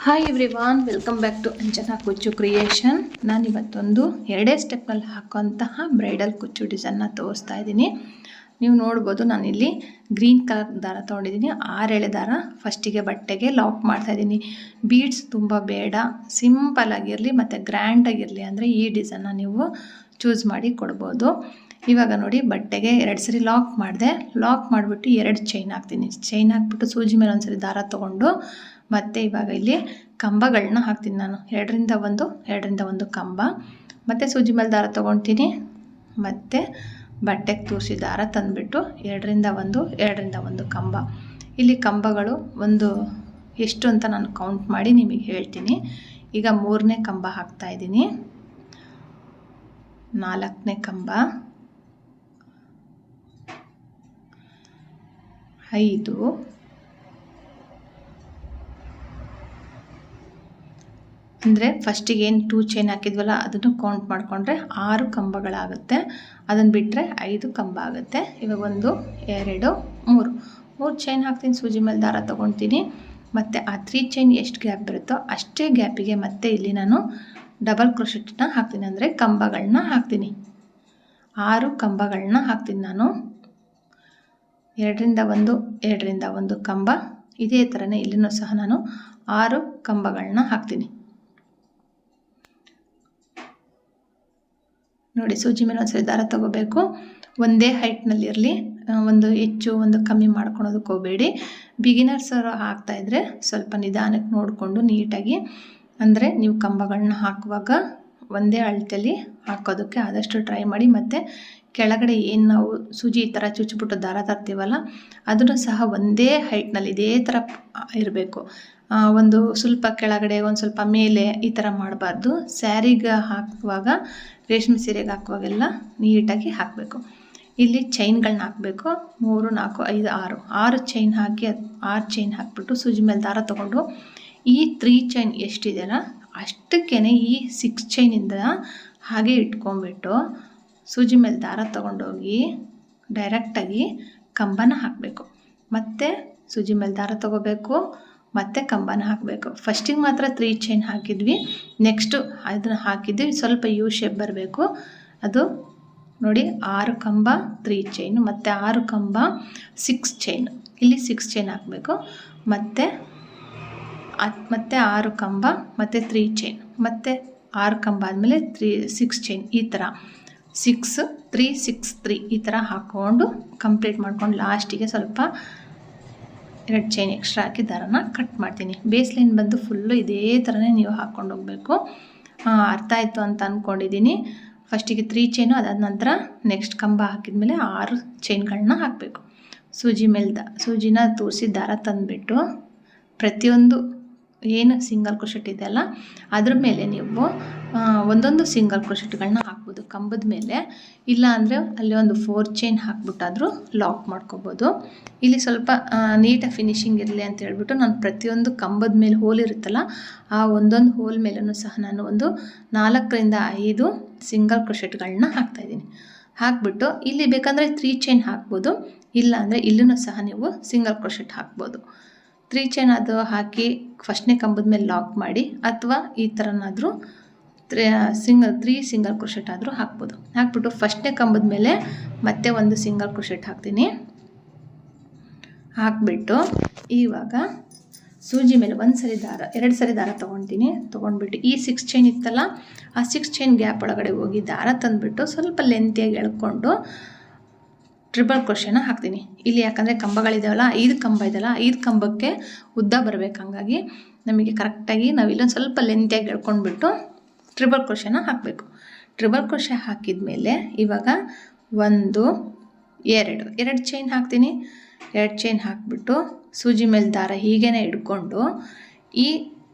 Hi everyone, welcome back to Anjana Kuchchu creation. ನಾನಿವತ್ತೊಂದು 2 ಸ್ಟೆಪ್ನಲ್ಲಿ ಹಾಕೋಂತಹ bridal ಕುಚ್ಚು ಡಿಸೈನ್ನ ತೋರಿಸ್ತಾ ಇದ್ದೀನಿ. ನೀವು ನೋಡ್ಬೋದು, ನಾನಿಲ್ಲಿ ಗ್ರೀನ್ ಕಲರ್ ದಾರ ತೊಗೊಂಡಿದ್ದೀನಿ. 6 ಎಳೆ ದಾರ ಫಸ್ಟಿಗೆ ಬಟ್ಟೆಗೆ ಲಾಕ್ ಮಾಡ್ತಾಯಿದ್ದೀನಿ. ಬೀಡ್ಸ್ ತುಂಬ ಬೇಡ, ಸಿಂಪಲ್ ಆಗಿರಲಿ ಮತ್ತು ಗ್ರ್ಯಾಂಡ್ ಆಗಿರಲಿ ಅಂದರೆ ಈ ಡಿಸೈನ್ನ ನೀವು ಚೂಸ್ ಮಾಡಿ ಕೊಡ್ಬೋದು. ಇವಾಗ ನೋಡಿ, ಬಟ್ಟೆಗೆ 2 ಸರಿ ಲಾಕ್ ಮಾಡಿದೆ. ಲಾಕ್ ಮಾಡಿಬಿಟ್ಟು 2 ಚೈನ್ ಹಾಕ್ತೀನಿ. ಚೈನ್ ಹಾಕ್ಬಿಟ್ಟು ಸೂಜಿ ಮೇಲೆ ಒಂದು ಸರಿ ದಾರ ತೊಗೊಂಡು ಮತ್ತು ಇವಾಗ ಇಲ್ಲಿ ಕಂಬಗಳನ್ನ ಹಾಕ್ತೀನಿ. ನಾನು 2ರಿಂದ 1 ಕಂಬ, ಮತ್ತು ಸೂಜಿ ಮೇಲೆ ದಾರ ತೊಗೊತೀನಿ. ಮತ್ತು ಬಟ್ಟೆಗೆ ತೂರಿಸಿ ದಾರ ತಂದುಬಿಟ್ಟು 2ರಿಂದ 1 ಕಂಬ. ಇಲ್ಲಿ ಕಂಬಗಳು ಎಷ್ಟು ಅಂತ ನಾನು ಕೌಂಟ್ ಮಾಡಿ ನಿಮಗೆ ಹೇಳ್ತೀನಿ. ಈಗ 3ನೇ ಕಂಬ ಹಾಕ್ತಾಯಿದ್ದೀನಿ, 4ನೇ ಕಂಬ, 5, ಅಂದರೆ ಫಸ್ಟಿಗೆ ಏನು 2 ಚೈನ್ ಹಾಕಿದ್ವಲ್ಲ ಅದನ್ನು ಕೌಂಟ್ ಮಾಡಿಕೊಂಡ್ರೆ 6 ಕಂಬಗಳಾಗುತ್ತೆ. ಅದನ್ನು ಬಿಟ್ಟರೆ 5 ಕಂಬ ಆಗುತ್ತೆ. ಇವಾಗ 1, 2, 3 ಚೈನ್ ಹಾಕ್ತೀನಿ. ಸೂಜಿ ಮೇಲೆ ದಾರ ತೊಗೊತೀನಿ. ಮತ್ತು ಆ 3 ಚೈನ್ ಎಷ್ಟು ಗ್ಯಾಪ್ ಬರುತ್ತೋ ಅಷ್ಟೇ ಗ್ಯಾಪಿಗೆ ಮತ್ತೆ ಇಲ್ಲಿ ನಾನು ಡಬಲ್ ಕ್ರೋಶೆಟ್ನ ಹಾಕ್ತೀನಿ, ಅಂದರೆ ಕಂಬಗಳನ್ನ ಹಾಕ್ತೀನಿ. 6 ಕಂಬಗಳನ್ನ ಹಾಕ್ತೀನಿ ನಾನು. 2ರಿಂದ 1 ಕಂಬ. ಇದೇ ಥರನೇ ಇಲ್ಲಿನೂ ಸಹ ನಾನು 6 ಕಂಬಗಳನ್ನ ಹಾಕ್ತೀನಿ. ನೋಡಿ, ಸೂಜಿ ಮೇಲೆ ಒಂದ್ಸರಿ ದಾರ ತೊಗೋಬೇಕು. ಒಂದೇ ಹೈಟ್ನಲ್ಲಿರಲಿ, ಒಂದು ಹೆಚ್ಚು ಒಂದು ಕಮ್ಮಿ ಮಾಡ್ಕೊಳೋದಕ್ಕೆ ಹೋಗಬೇಡಿ. ಬಿಗಿನರ್ಸ್ ಹಾಕ್ತಾಯಿದ್ರೆ ಸ್ವಲ್ಪ ನಿಧಾನಕ್ಕೆ ನೋಡಿಕೊಂಡು ನೀಟಾಗಿ, ಅಂದರೆ ನೀವು ಕಂಬಗಳನ್ನ ಹಾಕುವಾಗ ಒಂದೇ ಅಳತೆಯಲ್ಲಿ ಹಾಕೋದಕ್ಕೆ ಆದಷ್ಟು ಟ್ರೈ ಮಾಡಿ. ಮತ್ತು ಕೆಳಗಡೆ ಏನು ನಾವು ಸೂಜಿ ಈ ಥರ ಚುಚ್ಚಿಬಿಟ್ಟು ದಾರ ತರ್ತೀವಲ್ಲ, ಅದನ್ನು ಸಹ ಒಂದೇ ಹೈಟ್ನಲ್ಲಿ ಇದೇ ಥರ ಇರಬೇಕು. ಒಂದು ಸ್ವಲ್ಪ ಕೆಳಗಡೆ, ಒಂದು ಸ್ವಲ್ಪ ಮೇಲೆ ಈ ಥರ ಮಾಡಬಾರ್ದು. ಸ್ಯಾರಿಗೆ ಹಾಕುವಾಗ, ರೇಷ್ಮೆ ಸೀರೆಗೆ ಹಾಕುವಾಗೆಲ್ಲ ನೀಟಾಗಿ ಹಾಕಬೇಕು. ಇಲ್ಲಿ ಚೈನ್ಗಳನ್ನ ಹಾಕಬೇಕು. 3, 4, 5, 6 ಚೈನ್ ಹಾಕಿ 6 ಚೈನ್ ಹಾಕಿಬಿಟ್ಟು ಸೂಜಿ ಮೇಲೆ ದಾರ ತೊಗೊಂಡು ಈ 3 ಚೈನ್ ಎಷ್ಟಿದೆಯಲ್ಲ ಅಷ್ಟಕ್ಕೇ ಈ 6 ಚೈನಿಂದ ಹಾಗೆ ಇಟ್ಕೊಂಡ್ಬಿಟ್ಟು ಸೂಜಿ ಮೇಲೆ ದಾರ ತೊಗೊಂಡೋಗಿ ಡೈರೆಕ್ಟಾಗಿ ಕಂಬನ ಹಾಕಬೇಕು. ಮತ್ತು ಸೂಜಿ ಮೇಲೆ ದಾರ ತೊಗೋಬೇಕು, ಮತ್ತು ಕಂಬನ ಹಾಕಬೇಕು. ಫಸ್ಟಿಗೆ ಮಾತ್ರ 3 ಚೈನ್ ಹಾಕಿದ್ವಿ, ನೆಕ್ಸ್ಟು ಅದನ್ನು ಹಾಕಿದ್ವಿ ಸ್ವಲ್ಪ ಯು ಶೇಪ್ ಬರಬೇಕು. ಅದು ನೋಡಿ, 6 ಕಂಬ 3 ಚೈನು, ಮತ್ತು 6 ಕಂಬ 6 ಚೈನು. ಇಲ್ಲಿ 6 ಚೈನ್ ಹಾಕಬೇಕು. ಮತ್ತು 6 ಕಂಬ ಮತ್ತು 3 ಚೈನ್, ಮತ್ತು 6 ಕಂಬ ಆದಮೇಲೆ 6 ಚೈನ್. ಈ ಥರ 6, 3, 6, 3 ಈ ಥರ ಹಾಕ್ಕೊಂಡು ಕಂಪ್ಲೀಟ್ ಮಾಡ್ಕೊಂಡು ಲಾಸ್ಟಿಗೆ ಸ್ವಲ್ಪ 2 ಚೈನ್ ಎಕ್ಸ್ಟ್ರಾ ಹಾಕಿ ದಾರನ ಕಟ್ ಮಾಡ್ತೀನಿ. ಬೇಸ್ ಲೈನ್ ಬಂದು ಫುಲ್ಲು ಇದೇ ಥರನೇ ನೀವು ಹಾಕ್ಕೊಂಡು ಹೋಗಬೇಕು. ಅರ್ಥ ಆಯಿತು ಅಂತ ಅಂದ್ಕೊಂಡಿದ್ದೀನಿ. ಫಸ್ಟಿಗೆ 3 ಚೈನು, ಅದಾದ ನಂತರ ನೆಕ್ಸ್ಟ್ ಕಂಬ ಹಾಕಿದ್ಮೇಲೆ 6 ಚೈನ್ಗಳನ್ನ ಹಾಕಬೇಕು. ಸೂಜಿನ ತೂರಿಸಿ ದಾರ ತಂದುಬಿಟ್ಟು ಪ್ರತಿಯೊಂದು ಏನು ಸಿಂಗಲ್ ಕ್ರೋಶೆಟ್ ಇದೆಯಲ್ಲ ಅದ್ರ ಮೇಲೆ ನೀವು ಒಂದೊಂದು ಸಿಂಗಲ್ ಕ್ರೋಶೆಟ್ಗಳನ್ನ ಹಾಕ್ಬೋದು ಕಂಬದ ಮೇಲೆ. ಇಲ್ಲ ಅಂದರೆ ಅಲ್ಲಿ ಒಂದು 4 ಚೈನ್ ಹಾಕ್ಬಿಟ್ಟಾದರೂ ಲಾಕ್ ಮಾಡ್ಕೋಬೋದು. ಇಲ್ಲಿ ಸ್ವಲ್ಪ ನೀಟಾಗಿ ಫಿನಿಶಿಂಗ್ ಇರಲಿ ಅಂತ ಹೇಳ್ಬಿಟ್ಟು ನಾನು ಪ್ರತಿಯೊಂದು ಕಂಬದ ಮೇಲೆ ಹೋಲ್ ಇರುತ್ತಲ್ಲ ಆ ಒಂದೊಂದು ಹೋಲ್ ಮೇಲೂ ಸಹ ನಾನು ಒಂದು 4ರಿಂದ 5 ಸಿಂಗಲ್ ಕ್ರೋಶೆಟ್ಗಳನ್ನ ಹಾಕ್ತಾಯಿದ್ದೀನಿ. ಹಾಕ್ಬಿಟ್ಟು ಇಲ್ಲಿ ಬೇಕಂದರೆ 3 ಚೈನ್ ಹಾಕ್ಬೋದು, ಇಲ್ಲ ಅಂದರೆ ಇಲ್ಲೂ ಸಹ ನೀವು ಸಿಂಗಲ್ ಕ್ರೋಶೆಟ್ ಹಾಕ್ಬೋದು. 3 ಚೈನ್ ಅದು ಹಾಕಿ ಫಸ್ಟ್ನೇ ಕಂಬದ ಮೇಲೆ ಲಾಕ್ ಮಾಡಿ, ಅಥವಾ ಈ ಥರನಾದರೂ 3 ಸಿಂಗಲ್ ಕ್ರೋಶೆಟ್ ಆದರೂ ಹಾಕ್ಬೋದು. ಹಾಕ್ಬಿಟ್ಟು ಫಸ್ಟ್ನೇ ಕಂಬದ ಮೇಲೆ ಮತ್ತೆ ಒಂದು ಸಿಂಗಲ್ ಕ್ರೋಶೆಟ್ ಹಾಕ್ತೀನಿ. ಹಾಕ್ಬಿಟ್ಟು ಇವಾಗ ಸೂಜಿ ಮೇಲೆ 2 ಸರಿ ದಾರ ತೊಗೊತೀನಿ. ತೊಗೊಂಡ್ಬಿಟ್ಟು ಈ 6 ಚೈನ್ ಇತ್ತಲ್ಲ ಆ 6 ಚೈನ್ ಗ್ಯಾಪ್ ಒಳಗಡೆ ಹೋಗಿ ದಾರ ತಂದುಬಿಟ್ಟು ಸ್ವಲ್ಪ ಲೆಂತಿಯಾಗಿ ಎಳ್ಕೊಂಡು ಟ್ರಿಬಲ್ ಕ್ರೋಶೆನ ಹಾಕ್ತೀನಿ. ಇಲ್ಲಿ ಯಾಕಂದರೆ ಕಂಬಗಳಿದಾವಲ್ಲ, 5 ಕಂಬ ಇದೆಯಲ್ಲ, 5 ಕಂಬಕ್ಕೆ ಉದ್ದ ಬರಬೇಕು. ಹಂಗಾಗಿ ನಮಗೆ ಕರೆಕ್ಟಾಗಿ ನಾವು ಇಲ್ಲೊಂದು ಸ್ವಲ್ಪ ಲೆಂತಿಯಾಗಿ ಎಳ್ಕೊಂಡ್ಬಿಟ್ಟು ಟ್ರಿಬಲ್ ಕ್ರೋಶೆನ ಹಾಕಬೇಕು. ಟ್ರಿಬಲ್ ಕ್ರೋಶೆ ಹಾಕಿದ ಮೇಲೆ ಇವಾಗ 1, 2 ಚೈನ್ ಹಾಕ್ತೀನಿ. 2 ಚೈನ್ ಹಾಕಿಬಿಟ್ಟು ಸೂಜಿ ಮೇಲೆ ದಾರ ಹೀಗೇ ಹಿಡ್ಕೊಂಡು ಈ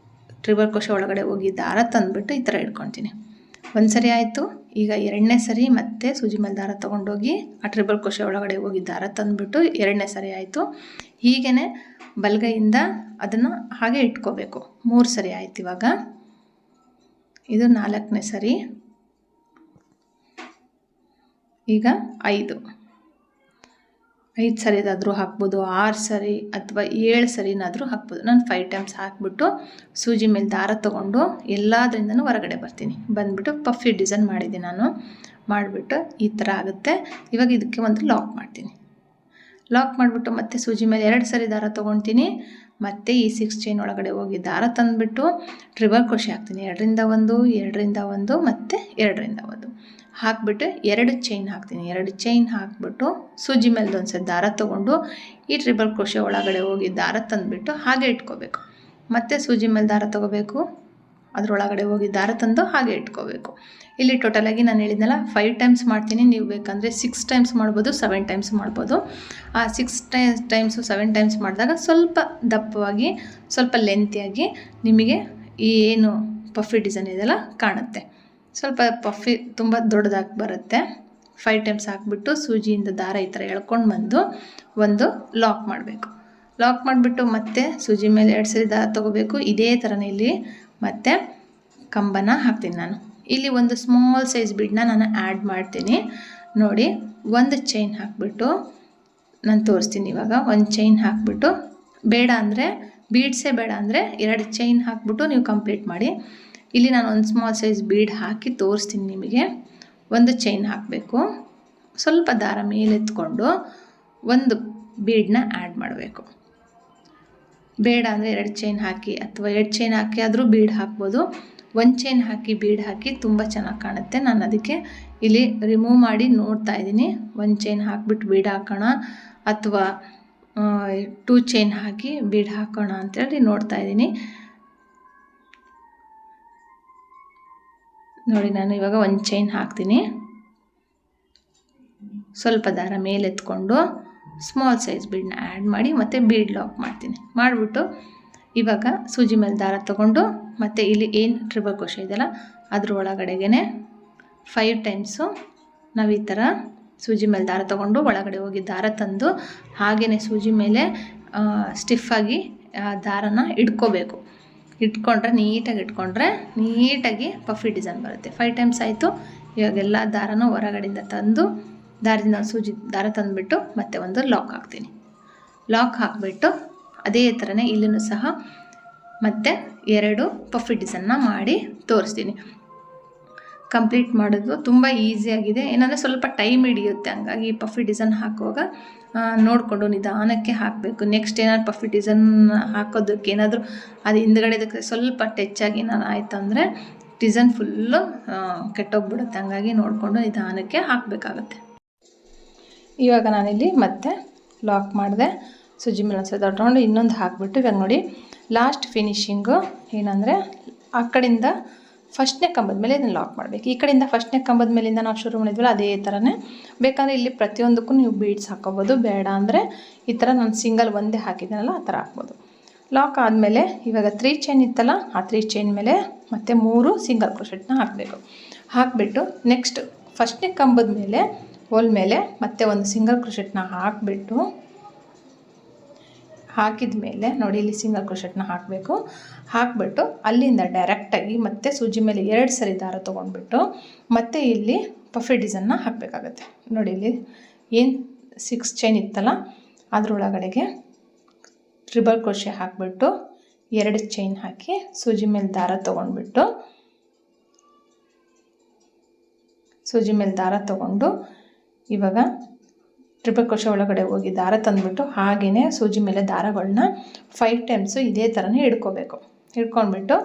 ಟ್ರಿಬಲ್ ಕ್ರೋಶೆ ಒಳಗಡೆ ಹೋಗಿ ದಾರ ತಂದುಬಿಟ್ಟು ಈ ಥರ ಹಿಡ್ಕೊತೀನಿ. 1 ಸರಿ ಆಯಿತು. ಈಗ 2ನೇ ಸರಿ ಮತ್ತೆ ಸೂಜಿ ಮೇಲೆ ದಾರ ತೊಗೊಂಡೋಗಿ ಆ ಟ್ರಿಬಲ್ ಕ್ರೋಶೆ ಒಳಗಡೆ ಹೋಗಿ ದಾರ ತಂದುಬಿಟ್ಟು 2ನೇ ಸರಿ ಆಯಿತು. ಹೀಗೇ ಬಲಗೈಯಿಂದ ಅದನ್ನು ಹಾಗೆ ಇಟ್ಕೋಬೇಕು. 3 ಸರಿ ಆಯಿತು. ಇವಾಗ ಇದು 4ನೇ ಸರಿ. ಈಗ 5 5 ಸರಿದಾದರೂ ಹಾಕ್ಬೋದು, 6 ಸರಿ ಅಥವಾ 7 ಸರಿನಾದರೂ ಹಾಕ್ಬೋದು. ನಾನು 5 ಟೈಮ್ಸ್ ಹಾಕ್ಬಿಟ್ಟು ಸೂಜಿ ಮೇಲೆ ದಾರ ತೊಗೊಂಡು ಎಲ್ಲದರಿಂದನೂ ಹೊರಗಡೆ ಬರ್ತೀನಿ. ಬಂದುಬಿಟ್ಟು ಪಫಿ ಡಿಸೈನ್ ಮಾಡಿದ್ದೀನಿ ನಾನು. ಮಾಡಿಬಿಟ್ಟು ಈ ಥರ ಆಗುತ್ತೆ. ಇವಾಗ ಇದಕ್ಕೆ ಒಂದು ಲಾಕ್ ಮಾಡ್ತೀನಿ. ಲಾಕ್ ಮಾಡಿಬಿಟ್ಟು ಮತ್ತೆ ಸೂಜಿ ಮೇಲೆ 2 ಸರಿ ದಾರ ತೊಗೊಳ್ತೀನಿ. ಮತ್ತು ಈ 6 ಚೈನ್ ಒಳಗಡೆ ಹೋಗಿ ದಾರ ತಂದುಬಿಟ್ಟು ಟ್ರಿಬಲ್ ಕ್ರೋಶೆ ಹಾಕ್ತೀನಿ. 2ರಿಂದ 1, 2ರಿಂದ 1 ಮತ್ತು 2ರಿಂದ 1 ಹಾಕ್ಬಿಟ್ಟು 2 ಚೈನ್ ಹಾಕ್ತೀನಿ. 2 ಚೈನ್ ಹಾಕ್ಬಿಟ್ಟು ಸೂಜಿ ಮೇಲೆ ಒಂದು ಸರಿ ದಾರ ತೊಗೊಂಡು ಈ ಟ್ರಿಬಲ್ ಕ್ರೋಶೆ ಒಳಗಡೆ ಹೋಗಿ ದಾರ ತಂದುಬಿಟ್ಟು ಹಾಗೆ ಇಟ್ಕೋಬೇಕು. ಮತ್ತು ಸೂಜಿ ಮೇಲೆ ದಾರ ತೊಗೋಬೇಕು, ಅದರೊಳಗಡೆ ಹೋಗಿ ದಾರ ತಂದು ಹಾಗೆ ಇಟ್ಕೋಬೇಕು. ಇಲ್ಲಿ ಟೋಟಲಾಗಿ ನಾನು ಹೇಳಿದ್ನಲ್ಲ 5 ಟೈಮ್ಸ್ ಮಾಡ್ತೀನಿ. ನೀವು ಬೇಕಂದರೆ 6 ಟೈಮ್ಸ್ ಮಾಡ್ಬೋದು, 7 ಟೈಮ್ಸ್ ಮಾಡ್ಬೋದು. ಆ 6 ಟೈಮ್ಸು 7 ಟೈಮ್ಸ್ ಮಾಡಿದಾಗ ಸ್ವಲ್ಪ ದಪ್ಪವಾಗಿ, ಸ್ವಲ್ಪ ಲೆಂತಿಯಾಗಿ ನಿಮಗೆ ಈ ಏನು ಪಫಿ ಡಿಸೈನ್ ಇದೆಲ್ಲ ಕಾಣುತ್ತೆ. ಸ್ವಲ್ಪ ಪಫಿ ತುಂಬ ದೊಡ್ಡದಾಗಿ ಬರುತ್ತೆ. 5 ಟೈಮ್ಸ್ ಹಾಕ್ಬಿಟ್ಟು ಸೂಜಿಯಿಂದ ದಾರ ಈ ಥರ ಎಳ್ಕೊಂಡು ಬಂದು ಒಂದು ಲಾಕ್ ಮಾಡಬೇಕು. ಲಾಕ್ ಮಾಡಿಬಿಟ್ಟು ಮತ್ತೆ ಸೂಜಿ ಮೇಲೆ 2 ಸರಿ ದಾರ ತೊಗೋಬೇಕು. ಇದೇ ಥರನೇ ಇಲ್ಲಿ ಮತ್ತೆ ಕಂಬನ ಹಾಕ್ತೀನಿ ನಾನು. ಇಲ್ಲಿ ಒಂದು ಸ್ಮಾಲ್ ಸೈಜ್ ಬೀಡನ್ನ ನಾನು ಆ್ಯಡ್ ಮಾಡ್ತೀನಿ. ನೋಡಿ, ಒಂದು ಚೈನ್ ಹಾಕ್ಬಿಟ್ಟು ನಾನು ತೋರಿಸ್ತೀನಿ. ಇವಾಗ ಒಂದು ಚೈನ್ ಹಾಕ್ಬಿಟ್ಟು, ಬೇಡ ಅಂದರೆ ಬೀಡ್ಸೇ ಬೇಡ ಅಂದರೆ 2 ಚೈನ್ ಹಾಕ್ಬಿಟ್ಟು ನೀವು ಕಂಪ್ಲೀಟ್ ಮಾಡಿ. ಇಲ್ಲಿ ನಾನು ಒಂದು ಸ್ಮಾಲ್ ಸೈಜ್ ಬೀಡ್ ಹಾಕಿ ತೋರಿಸ್ತೀನಿ ನಿಮಗೆ. ಒಂದು ಚೈನ್ ಹಾಕಬೇಕು, ಸ್ವಲ್ಪ ದಾರ ಮೇಲೆತ್ಕೊಂಡು ಒಂದು ಬೀಡನ್ನ ಆ್ಯಡ್ ಮಾಡಬೇಕು. ಬೇಡ ಅಂದರೆ 2 ಚೈನ್ ಹಾಕಿ ಅಥವಾ 2 ಚೈನ್ ಹಾಕಿ ಆದರೂ ಬೀಡ್ ಹಾಕ್ಬೋದು. 1 ಚೈನ್ ಹಾಕಿ ಬೀಡ್ ಹಾಕಿ ತುಂಬ ಚೆನ್ನಾಗಿ ಕಾಣುತ್ತೆ. ನಾನು ಅದಕ್ಕೆ ಇಲ್ಲಿ ರಿಮೂವ್ ಮಾಡಿ ನೋಡ್ತಾ ಇದ್ದೀನಿ. 1 ಚೈನ್ ಹಾಕಿಬಿಟ್ಟು ಬೀಡ್ ಹಾಕೋಣ ಅಥವಾ 2 ಚೈನ್ ಹಾಕಿ ಬೀಡ್ ಹಾಕೋಣ ಅಂತೇಳಿ ನೋಡ್ತಾ ಇದ್ದೀನಿ. ನೋಡಿ, ನಾನು ಇವಾಗ 1 ಚೈನ್ ಹಾಕ್ತೀನಿ. ಸ್ವಲ್ಪ ದಾರ ಮೇಲೆತ್ಕೊಂಡು ಸ್ಮಾಲ್ ಸೈಜ್ ಬೀಡನ್ನ ಆ್ಯಡ್ ಮಾಡಿ ಮತ್ತು ಬೀಡ್ ಲಾಕ್ ಮಾಡ್ತೀನಿ. ಮಾಡಿಬಿಟ್ಟು ಇವಾಗ ಸೂಜಿ ಮೇಲೆ ದಾರ ತೊಗೊಂಡು ಮತ್ತು ಇಲ್ಲಿ ಏನು ಟ್ರಿಬಲ್ ಕ್ರೋಶೆ ಇದೆಯಲ್ಲ ಅದ್ರ ಒಳಗಡೆಗೆ 5 ಟೈಮ್ಸು ನಾವು ಈ ಥರ ಸೂಜಿ ಮೇಲೆ ದಾರ ತೊಗೊಂಡು ಒಳಗಡೆ ಹೋಗಿ ದಾರ ತಂದು ಹಾಗೆಯೇ ಸೂಜಿ ಮೇಲೆ ಸ್ಟಿಫಾಗಿ ದಾರನ ಇಟ್ಕೋಬೇಕು. ಇಟ್ಕೊಂಡ್ರೆ ನೀಟಾಗಿ ಪಫಿ ಡಿಸೈನ್ ಬರುತ್ತೆ. 5 ಟೈಮ್ಸ್ ಆಯಿತು. ಇವಾಗೆಲ್ಲ ದಾರನ ಹೊರಗಡೆಯಿಂದ ತಂದು ದಾರದಿಂದ ಸೂಜಿ ದಾರ ತಂದುಬಿಟ್ಟು ಮತ್ತೆ ಒಂದು ಲಾಕ್ ಹಾಕ್ತೀನಿ. ಲಾಕ್ ಹಾಕಿಬಿಟ್ಟು ಅದೇ ಥರನೇ ಇಲ್ಲೂ ಸಹ ಮತ್ತೆ 2 ಪಫಿ ಡಿಸೈನ್ನ ಮಾಡಿ ತೋರಿಸ್ತೀನಿ. ಕಂಪ್ಲೀಟ್ ಮಾಡೋದು ತುಂಬ ಈಸಿಯಾಗಿದೆ. ಏನಂದರೆ ಸ್ವಲ್ಪ ಟೈಮ್ ಹಿಡಿಯುತ್ತೆ. ಹಂಗಾಗಿ ಈ ಪಫಿ ಡಿಸೈನ್ ಹಾಕುವಾಗ ನೋಡಿಕೊಂಡು ನಿಧಾನಕ್ಕೆ ಹಾಕಬೇಕು. ನೆಕ್ಸ್ಟ್ ಏನಾದ್ರು ಪಫಿ ಡಿಸೈನ್ ಹಾಕೋದಕ್ಕೆ ಏನಾದರೂ ಅದು ಹಿಂದ್ಗಡೆದಕ್ಕೆ ಸ್ವಲ್ಪ ಟಚ್ ನಾನು ಆಯಿತು ಅಂದರೆ ಡಿಸೈನ್ ಫುಲ್ಲು ಕೆಟ್ಟೋಗ್ಬಿಡುತ್ತೆ. ಹಂಗಾಗಿ ನೋಡಿಕೊಂಡು ನಿಧಾನಕ್ಕೆ ಹಾಕಬೇಕಾಗತ್ತೆ. ಇವಾಗ ನಾನಿಲ್ಲಿ ಮತ್ತೆ ಲಾಕ್ ಮಾಡಿದೆ. ಸೂಜಿ ಮೇಲೆ ಒಂದು ಸಲ ತೊಗೊಂಡು ಇನ್ನೊಂದು ಹಾಕಿಬಿಟ್ಟು ಇವಾಗ ನೋಡಿ ಲಾಸ್ಟ್ ಫಿನಿಶಿಂಗು ಏನಂದರೆ ಆ ಕಡೆಯಿಂದ ಫಸ್ಟ್ನೇ ಕಂಬದ ಮೇಲೆ ಇದನ್ನು ಲಾಕ್ ಮಾಡಬೇಕು. ಈ ಕಡೆಯಿಂದ ಫಸ್ಟ್ನೇ ಕಂಬದ ಮೇಲಿಂದ ನಾವು ಶುರು ಮಾಡಿದ್ವಲ್ಲ ಅದೇ ಥರನೇ. ಬೇಕಂದರೆ ಇಲ್ಲಿ ಪ್ರತಿಯೊಂದಕ್ಕೂ ನೀವು ಬೀಡ್ಸ್ ಹಾಕೋಬೋದು. ಬೇಡ ಅಂದರೆ ಈ ಥರ ನಾನು ಸಿಂಗಲ್ ಒಂದೇ ಹಾಕಿದ್ದೀನಲ್ಲ ಆ ಥರ ಹಾಕ್ಬೋದು. ಲಾಕ್ ಆದಮೇಲೆ ಇವಾಗ 3 ಚೈನ್ ಇತ್ತಲ್ಲ ಆ 3 ಚೈನ್ ಮೇಲೆ ಮತ್ತೆ 3 ಸಿಂಗಲ್ ಕ್ರೋಶೆಟ್ನ ಹಾಕಬೇಕು. ಹಾಕಿಬಿಟ್ಟು ನೆಕ್ಸ್ಟ್ ಫಸ್ಟ್ನೇ ಕಂಬದ ಮೇಲೆ ಹೋಲ್ ಮೇಲೆ ಮತ್ತೆ ಒಂದು ಸಿಂಗಲ್ ಕ್ರೋಶೆಟ್ನ ಹಾಕಿಬಿಟ್ಟು ಹಾಕಿದ ಮೇಲೆ ನೋಡಿ ಇಲ್ಲಿ ಸಿಂಗಲ್ ಕ್ರೋಶೆಟ್ನ ಹಾಕಬೇಕು. ಹಾಕಿಬಿಟ್ಟು ಅಲ್ಲಿಂದ ಡೈರೆಕ್ಟಾಗಿ ಮತ್ತೆ ಸೂಜಿ ಮೇಲೆ 2 ಸರಿ ದಾರ ತೊಗೊಂಡ್ಬಿಟ್ಟು ಮತ್ತೆ ಇಲ್ಲಿ ಪಫಿ ಡಿಸೈನ್ನ ಹಾಕಬೇಕಾಗತ್ತೆ. ನೋಡಿ ಇಲ್ಲಿ ಏನು 6 ಚೈನ್ ಇತ್ತಲ್ಲ ಅದರೊಳಗಡೆಗೆ ಟ್ರಿಬಲ್ ಕ್ರೋಶೆ ಹಾಕಿಬಿಟ್ಟು 2 ಚೈನ್ ಹಾಕಿ ಸೂಜಿ ಮೇಲೆ ದಾರ ತೊಗೊಂಡು ಇವಾಗ ಟ್ರಿಬಲ್ ಕ್ರೋಶೆ ಒಳಗಡೆ ಹೋಗಿ ದಾರ ತಂದುಬಿಟ್ಟು ಹಾಗೆಯೇ ಸೂಜಿ ಮೇಲೆ ದಾರಗಳನ್ನ 5 ಟೈಮ್ಸು ಇದೇ ಥರನೇ ಹಿಡ್ಕೋಬೇಕು. ಹಿಡ್ಕೊಂಡ್ಬಿಟ್ಟು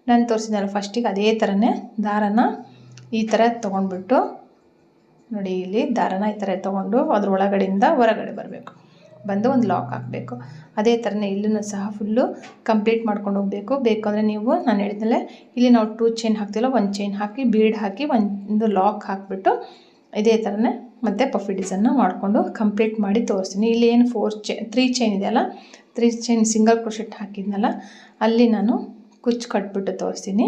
ನಾನು ತೋರಿಸಿದ್ನಲ್ಲ ಫಸ್ಟಿಗೆ ಅದೇ ಥರನೇ ದಾರನ ಈ ಥರ ತೊಗೊಂಡ್ಬಿಟ್ಟು ನೋಡಿ ಇಲ್ಲಿ ದಾರನ ಈ ಥರ ತೊಗೊಂಡು ಅದ್ರ ಒಳಗಡೆಯಿಂದ ಹೊರಗಡೆ ಬರಬೇಕು. ಬಂದು ಒಂದು ಲಾಕ್ ಹಾಕಬೇಕು. ಅದೇ ಥರನೇ ಇಲ್ಲೂ ಸಹ ಫುಲ್ಲು ಕಂಪ್ಲೀಟ್ ಮಾಡ್ಕೊಂಡು ಹೋಗಬೇಕು. ಬೇಕಂದರೆ ನೀವು ನಾನು ಹೇಳಿದ್ನಲ್ಲೇ ಇಲ್ಲಿ ನಾವು 2 ಚೈನ್ ಹಾಕ್ತಿಲ್ಲ 1 ಚೈನ್ ಹಾಕಿ ಬೀಡ್ ಹಾಕಿ ಒಂದು ಲಾಕ್ ಹಾಕಿಬಿಟ್ಟು ಇದೇ ಥರನೇ ಮತ್ತೆ ಪಫಿ ಡಿಸೈನ್ನ ಮಾಡಿಕೊಂಡು ಕಂಪ್ಲೀಟ್ ಮಾಡಿ ತೋರಿಸ್ತೀನಿ. ಇಲ್ಲಿ ಏನು 3 ಚೈನ್ ಇದೆಯಲ್ಲ 3 ಚೈನ್ ಸಿಂಗಲ್ ಕ್ರೋಶೆಟ್ ಹಾಕಿದ್ನಲ್ಲ ಅಲ್ಲಿ ನಾನು ಕುಚ್ಚು ಕಟ್ಬಿಟ್ಟು ತೋರಿಸ್ತೀನಿ.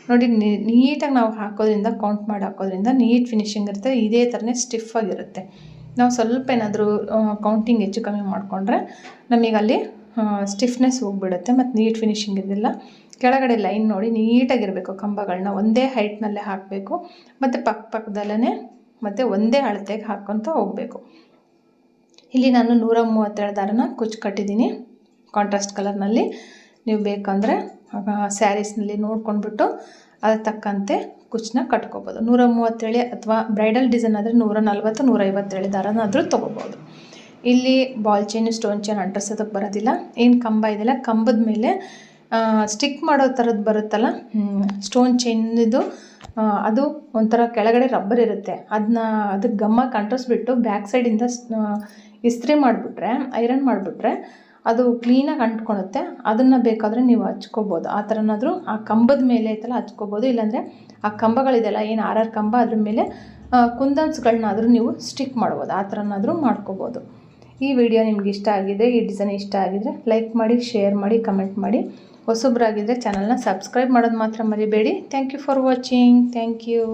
ನೋಡಿ ನೀಟಾಗಿ ನಾವು ಹಾಕೋದ್ರಿಂದ ಕೌಂಟ್ ಮಾಡಿ ಹಾಕೋದ್ರಿಂದ ನೀಟ್ ಫಿನಿಶಿಂಗ್ ಇರುತ್ತೆ. ಇದೇ ಥರನೇ ಸ್ಟಿಫಾಗಿರುತ್ತೆ. ನಾವು ಸ್ವಲ್ಪ ಏನಾದರೂ ಕೌಂಟಿಂಗ್ ಹೆಚ್ಚು ಕಮ್ಮಿ ಮಾಡಿಕೊಂಡ್ರೆ ನಮಗೆ ಅಲ್ಲಿ ಸ್ಟಿಫ್ನೆಸ್ ಹೋಗಿಬಿಡುತ್ತೆ ಮತ್ತು ನೀಟ್ ಫಿನಿಶಿಂಗ್ ಇರೋದಿಲ್ಲ. ಕೆಳಗಡೆ ಲೈನ್ ನೋಡಿ ನೀಟಾಗಿರಬೇಕು. ಕಂಬಗಳನ್ನ ಒಂದೇ ಹೈಟ್ನಲ್ಲೇ ಹಾಕಬೇಕು ಮತ್ತು ಪಕ್ಕದಲ್ಲೇ ಮತ್ತು ಒಂದೇ ಅಳತೆಗೆ ಹಾಕ್ಕೊತ ಹೋಗಬೇಕು. ಇಲ್ಲಿ ನಾನು 137 ದಾರನ ಕುಚ್ಚು ಕಟ್ಟಿದ್ದೀನಿ ಕಾಂಟ್ರಾಸ್ಟ್ ಕಲರ್ನಲ್ಲಿ. ನೀವು ಬೇಕಂದರೆ ಸ್ಯಾರೀಸ್ನಲ್ಲಿ ನೋಡ್ಕೊಂಡ್ಬಿಟ್ಟು ಅದಕ್ಕೆ ತಕ್ಕಂತೆ ಕುಚ್ಚನ್ನ ಕಟ್ಕೋಬೋದು. 137 ಅಥವಾ ಬ್ರೈಡಲ್ ಡಿಸೈನ್ ಆದರೆ 140 157 ದಾರನಾದರೂ ತೊಗೋಬೋದು. ಇಲ್ಲಿ ಬಾಲ್ ಚೈನ್ ಸ್ಟೋನ್ ಚೈನ್ ಅಂಟಿಸೋದಕ್ಕೆ ಬರೋದಿಲ್ಲ. ಏನು ಕಂಬ ಇದೆಯಲ್ಲ, ಕಂಬದ ಮೇಲೆ ಸ್ಟಿಕ್ ಮಾಡೋ ಥರದ್ದು ಬರುತ್ತಲ್ಲ ಸ್ಟೋನ್ ಚೈನ್ದು, ಅದು ಒಂಥರ ಕೆಳಗಡೆ ರಬ್ಬರ್ ಇರುತ್ತೆ. ಅದಕ್ಕೆ ಗಮ್ಮಕ್ಕೆ ಅಂಟಿಸ್ಬಿಟ್ಟು ಬ್ಯಾಕ್ ಸೈಡಿಂದ ಇಸ್ತ್ರಿ ಮಾಡಿಬಿಟ್ರೆ, ಐರನ್ ಮಾಡಿಬಿಟ್ರೆ ಅದು ಕ್ಲೀನಾಗಿ ಅಂಟ್ಕೊಳುತ್ತೆ. ಅದನ್ನು ಬೇಕಾದರೆ ನೀವು ಹಚ್ಕೋಬೋದು. ಆ ಥರನಾದರೂ ಆ ಕಂಬದ ಮೇಲೆ ಐತಲ್ಲ ಹಚ್ಕೋಬೋದು. ಇಲ್ಲಾಂದರೆ ಆ ಕಂಬಗಳಿದೆಯಲ್ಲ, ಏನು 6 ಕಂಬ, ಅದ್ರ ಮೇಲೆ ಕುಂದನ್ಸ್ಗಳನ್ನಾದರೂ ನೀವು ಸ್ಟಿಕ್ ಮಾಡ್ಬೋದು. ಆ ಥರನಾದರೂ ಮಾಡ್ಕೋಬೋದು. ಈ ವಿಡಿಯೋ ನಿಮ್ಗೆ ಇಷ್ಟ ಆಗಿದೆ, ಈ ಡಿಸೈನ್ ಇಷ್ಟ ಆಗಿದರೆ ಲೈಕ್ ಮಾಡಿ, ಶೇರ್ ಮಾಡಿ, ಕಮೆಂಟ್ ಮಾಡಿ. ಹೊಸಬ್ರಾಗಿದ್ದರೆ ಚಾನಲ್ನ ಸಬ್ಸ್ಕ್ರೈಬ್ ಮಾಡೋದು ಮಾತ್ರ ಮರಿಬೇಡಿ. Thank you for watching. Thank you.